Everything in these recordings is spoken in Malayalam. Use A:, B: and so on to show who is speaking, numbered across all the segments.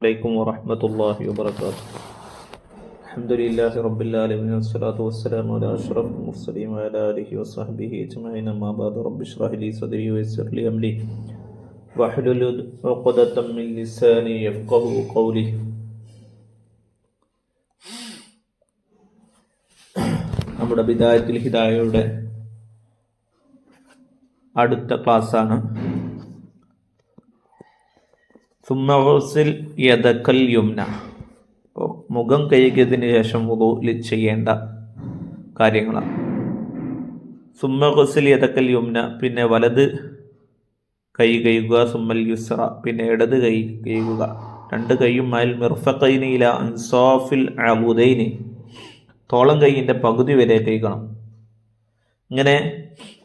A: عليكم ورحمة الله وبركاته. الحمد لله رب العالمين والصلاة والسلام على أشرف المرسلين وعلى آله وصحبه أجمعين. أما بعد رب اشرح لي صدري ويسر لي أمري واحلل عقدة من لساني يفقهوا قولي. നമ്മുടെ ബിദായത്തുൽ ഹിദായയുടെ അടുത്ത ക്ലാസ്സാണ്. സുമ്മ യദക്കൽ യുംന, മുഖം കഴുകിയതിന് ശേഷം വുളൂഇൽ ചെയ്യേണ്ട കാര്യങ്ങളാണ്. സുമ്മ യദക്കൽ യുംന, പിന്നെ വലത് കൈ കഴുകുക. സുമ്മൽ യുസ്ര, പിന്നെ ഇടത് കൈ കഴുകുക. രണ്ട് കൈയും അൽ മിർഫഖൈനി ഇല അൻസാഫിൽ അബുദൈനി, തോളം കൈയിൻ്റെ പകുതി വരെ കഴുകണം. ഇങ്ങനെ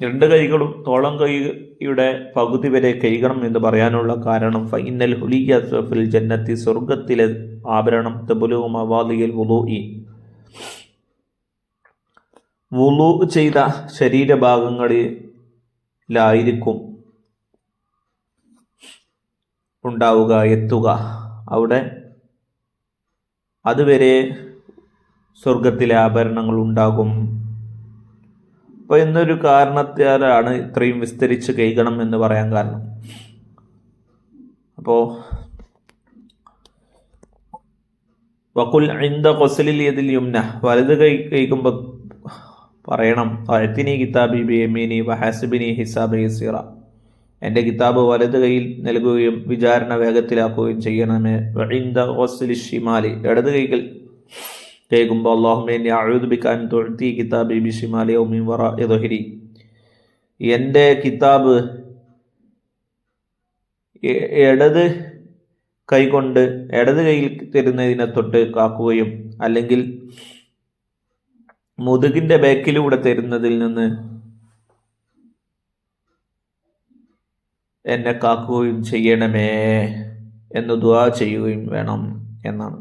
A: രണ്ട് കൈകളും തോളം കൈയുടെ പകുതി വരെ കഴുകണം എന്ന് പറയാനുള്ള കാരണം ഫഇന്നൽ ഹുലിയ ഫിൽ ജന്നത്തി, സ്വർഗത്തിലെ ആഭരണം തബ്ലുഗു മവാദിയൽ വുളൂഇ, വുളൂ ചെയ്ത ശരീരഭാഗങ്ങളിലായിരിക്കും ഉണ്ടാവുക, എത്തുക. അവിടെ അതുവരെ സ്വർഗത്തിലെ ആഭരണങ്ങൾ ഉണ്ടാകും. അപ്പോൾ എന്നൊരു കാരണത്താലാണ് ഇത്രയും വിസ്തരിച്ച് കഴുകണം എന്ന് പറയാൻ കാരണം. അപ്പോൾ വഖുൽ ഇൻദ ഖസ്ലിൽ യദിൽ യുംന, വലത് കൈ കഴുകുമ്പോൾ പറയണം അഅ്തിനി കിതാബി ബിയമീനി വഹസിബിനി ഹിസാബ യസീറ, എൻ്റെ കിതാബ് വലത് കൈയിൽ നൽകുകയും വിചാരണ വേഗത്തിലാക്കുകയും ചെയ്യണമേ. വഇൻദ ഖസ്ലി ഷിമാലി, ഇടത് കൈകൾ കേൾക്കുമ്പോൾ അല്ലാഹുമ്മ ഇന്നി അഊദു ബിക അൻ തുഅ്തി കിതാബി ബിശിമാലി ഔ മിൻ വറാഇ ദഹരി, എൻ്റെ കിതാബ് ഇടത് കൈകൊണ്ട് ഇടത് കൈയിൽ തരുന്നതിനെ തൊട്ട് കാക്കുകയും അല്ലെങ്കിൽ മുതുകിൻ്റെ ബാക്കിലൂടെ തരുന്നതിൽ നിന്ന് എന്നെ കാക്കുകയും ചെയ്യണമേ എന്ന് ദുആ ചെയ്യുകയും വേണം എന്നാണ്.